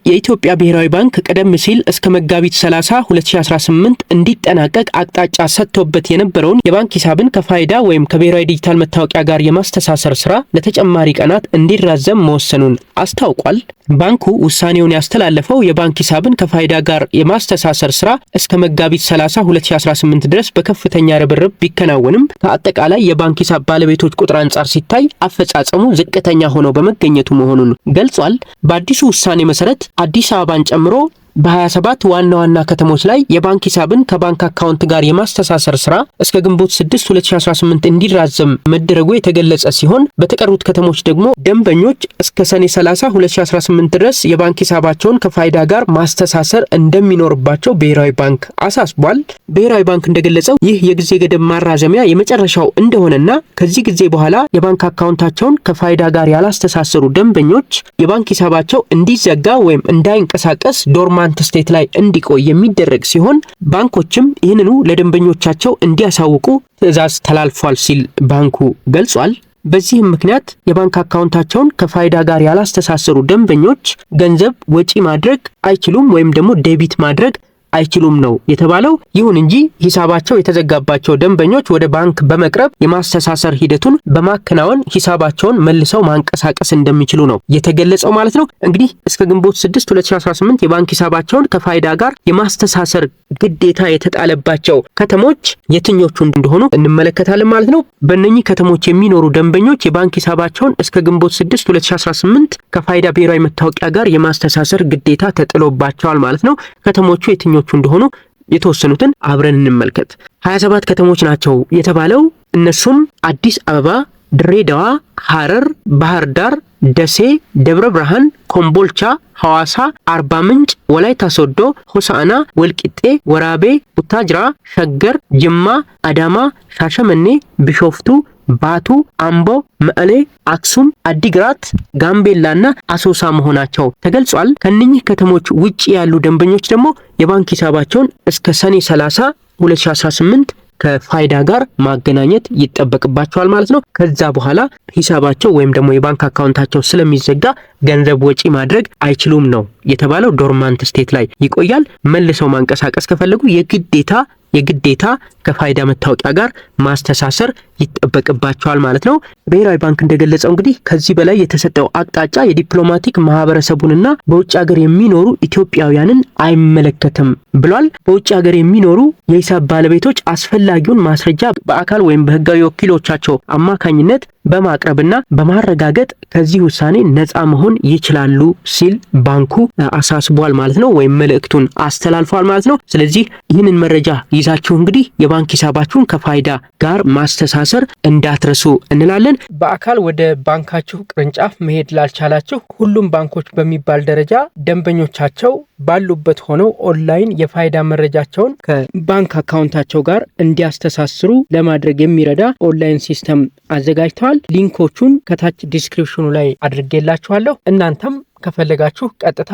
የኢትዮጵያ ብሔራዊ ባንክ ቀደም ሲል እስከ መጋቢት 30 2018 እንዲጠናቀቅ አቅጣጫ ሰጥቶበት የነበረውን የባንክ ሂሳብን ከፋይዳ ወይም ከብሔራዊ ዲጂታል መታወቂያ ጋር የማስተሳሰር ስራ ለተጨማሪ ቀናት እንዲራዘም መወሰኑን አስታውቋል። ባንኩ ውሳኔውን ያስተላለፈው የባንክ ሂሳብን ከፋይዳ ጋር የማስተሳሰር ስራ እስከ መጋቢት 30 2018 ድረስ በከፍተኛ ርብርብ ቢከናወንም ከአጠቃላይ የባንክ ሂሳብ ባለቤቶች ቁጥር አንጻር ሲታይ አፈጻጸሙ ዝቅተኛ ሆኖ በመገኘቱ መሆኑን ገልጿል። በአዲሱ ውሳኔ መሰረት አዲስ አበባን ጨምሮ በ27 ዋና ዋና ከተሞች ላይ የባንክ ሂሳብን ከባንክ አካውንት ጋር የማስተሳሰር ስራ እስከ ግንቦት 6 2018 እንዲራዘም መደረጉ የተገለጸ ሲሆን በተቀሩት ከተሞች ደግሞ ደንበኞች እስከ ሰኔ 30 2018 ድረስ የባንክ ሂሳባቸውን ከፋይዳ ጋር ማስተሳሰር እንደሚኖርባቸው ብሔራዊ ባንክ አሳስቧል። ብሔራዊ ባንክ እንደገለጸው ይህ የጊዜ ገደብ ማራዘሚያ የመጨረሻው እንደሆነና ከዚህ ጊዜ በኋላ የባንክ አካውንታቸውን ከፋይዳ ጋር ያላስተሳሰሩ ደንበኞች የባንክ ሂሳባቸው እንዲዘጋ ወይም እንዳይንቀሳቀስ ዶርማንት ስቴት ላይ እንዲቆይ የሚደረግ ሲሆን ባንኮችም ይህንኑ ለደንበኞቻቸው እንዲያሳውቁ ትዕዛዝ ተላልፏል ሲል ባንኩ ገልጿል። በዚህም ምክንያት የባንክ አካውንታቸውን ከፋይዳ ጋር ያላስተሳሰሩ ደንበኞች ገንዘብ ወጪ ማድረግ አይችሉም ወይም ደግሞ ዴቢት ማድረግ አይችሉም ነው የተባለው። ይሁን እንጂ ሂሳባቸው የተዘጋባቸው ደንበኞች ወደ ባንክ በመቅረብ የማስተሳሰር ሂደቱን በማከናወን ሂሳባቸውን መልሰው ማንቀሳቀስ እንደሚችሉ ነው የተገለጸው ማለት ነው። እንግዲህ እስከ ግንቦት 6 2018 የባንክ ሂሳባቸውን ከፋይዳ ጋር የማስተሳሰር ግዴታ የተጣለባቸው ከተሞች የትኞቹ እንደሆኑ እንመለከታለን ማለት ነው። በእነኚህ ከተሞች የሚኖሩ ደንበኞች የባንክ ሂሳባቸውን እስከ ግንቦት 6 2018 ከፋይዳ ብሔራዊ መታወቂያ ጋር የማስተሳሰር ግዴታ ተጥሎባቸዋል ማለት ነው። ከተሞቹ የትኞቹ እንደሆኑ የተወሰኑትን አብረን እንመልከት። 27 ከተሞች ናቸው የተባለው። እነሱም አዲስ አበባ፣ ድሬዳዋ፣ ሐረር፣ ባህር ዳር፣ ደሴ፣ ደብረ ብርሃን፣ ኮምቦልቻ፣ ሐዋሳ፣ አርባ ምንጭ፣ ወላይታ ሶዶ፣ ሆሳዕና፣ ወልቂጤ፣ ወራቤ፣ ቡታጅራ፣ ሸገር፣ ጅማ፣ አዳማ፣ ሻሸመኔ፣ ቢሾፍቱ፣ ባቱ፣ አምቦ፣ መቀሌ፣ አክሱም፣ አዲግራት፣ ጋምቤላና አሶሳ መሆናቸው ተገልጿል። ከነኚህ ከተሞች ውጪ ያሉ ደንበኞች ደግሞ የባንክ ሂሳባቸውን እስከ ሰኔ 30 2018 ከፋይዳ ጋር ማገናኘት ይጠበቅባቸዋል ማለት ነው። ከዛ በኋላ ሂሳባቸው ወይም ደግሞ የባንክ አካውንታቸው ስለሚዘጋ ገንዘብ ወጪ ማድረግ አይችሉም ነው የተባለው። ዶርማንት ስቴት ላይ ይቆያል። መልሰው ማንቀሳቀስ ከፈለጉ የግዴታ ከፋይዳ መታወቂያ ጋር ማስተሳሰር ይጠበቅባቸዋል ማለት ነው። ብሔራዊ ባንክ እንደገለጸው እንግዲህ ከዚህ በላይ የተሰጠው አቅጣጫ የዲፕሎማቲክ ማህበረሰቡንና በውጭ ሀገር የሚኖሩ ኢትዮጵያውያንን አይመለከትም ብሏል። በውጭ ሀገር የሚኖሩ የሂሳብ ባለቤቶች አስፈላጊውን ማስረጃ በአካል ወይም በህጋዊ ወኪሎቻቸው አማካኝነት በማቅረብና በማረጋገጥ ከዚህ ውሳኔ ነፃ መሆን ይችላሉ ሲል ባንኩ አሳስቧል ማለት ነው፣ ወይም መልእክቱን አስተላልፏል ማለት ነው። ስለዚህ ይህንን መረጃ ይዛችሁ እንግዲህ የባንክ ሂሳባችሁን ከፋይዳ ጋር ማስተሳሰር እንዳትረሱ እንላለን። በአካል ወደ ባንካችሁ ቅርንጫፍ መሄድ ላልቻላችሁ ሁሉም ባንኮች በሚባል ደረጃ ደንበኞቻቸው ባሉበት ሆነው ኦንላይን የፋይዳ መረጃቸውን ከባንክ አካውንታቸው ጋር እንዲያስተሳስሩ ለማድረግ የሚረዳ ኦንላይን ሲስተም አዘጋጅተዋል። ሊንኮቹን ከታች ዲስክሪፕሽኑ ላይ አድርጌላችኋለሁ። እናንተም ከፈለጋችሁ ቀጥታ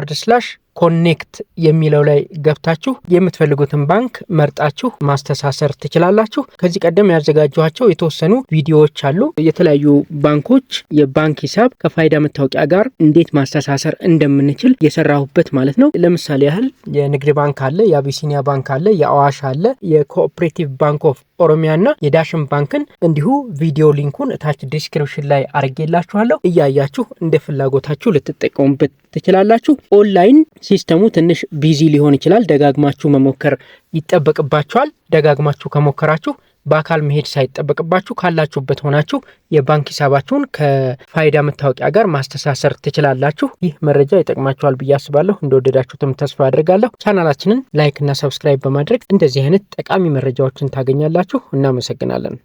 id.gov.et/ኮኔክት የሚለው ላይ ገብታችሁ የምትፈልጉትን ባንክ መርጣችሁ ማስተሳሰር ትችላላችሁ። ከዚህ ቀደም ያዘጋጇቸው የተወሰኑ ቪዲዮዎች አሉ። የተለያዩ ባንኮች የባንክ ሂሳብ ከፋይዳ መታወቂያ ጋር እንዴት ማስተሳሰር እንደምንችል የሰራሁበት ማለት ነው። ለምሳሌ ያህል የንግድ ባንክ አለ፣ የአቢሲኒያ ባንክ አለ፣ የአዋሽ አለ፣ የኮኦፕሬቲቭ ባንክ ኦፍ ኦሮሚያና የዳሽን ባንክን እንዲሁ ቪዲዮ ሊንኩን ታች ዲስክሪፕሽን ላይ አርጌላችኋለሁ። እያያችሁ እንደ ፍላጎታችሁ ልትጠቀሙበት ትችላላችሁ። ኦንላይን ሲስተሙ ትንሽ ቢዚ ሊሆን ይችላል። ደጋግማችሁ መሞከር ይጠበቅባችኋል። ደጋግማችሁ ከሞከራችሁ በአካል መሄድ ሳይጠበቅባችሁ ካላችሁበት ሆናችሁ የባንክ ሂሳባችሁን ከፋይዳ መታወቂያ ጋር ማስተሳሰር ትችላላችሁ። ይህ መረጃ ይጠቅማችኋል ብዬ አስባለሁ። እንደወደዳችሁትም ተስፋ አድርጋለሁ። ቻናላችንን ላይክ እና ሰብስክራይብ በማድረግ እንደዚህ አይነት ጠቃሚ መረጃዎችን ታገኛላችሁ። እናመሰግናለን።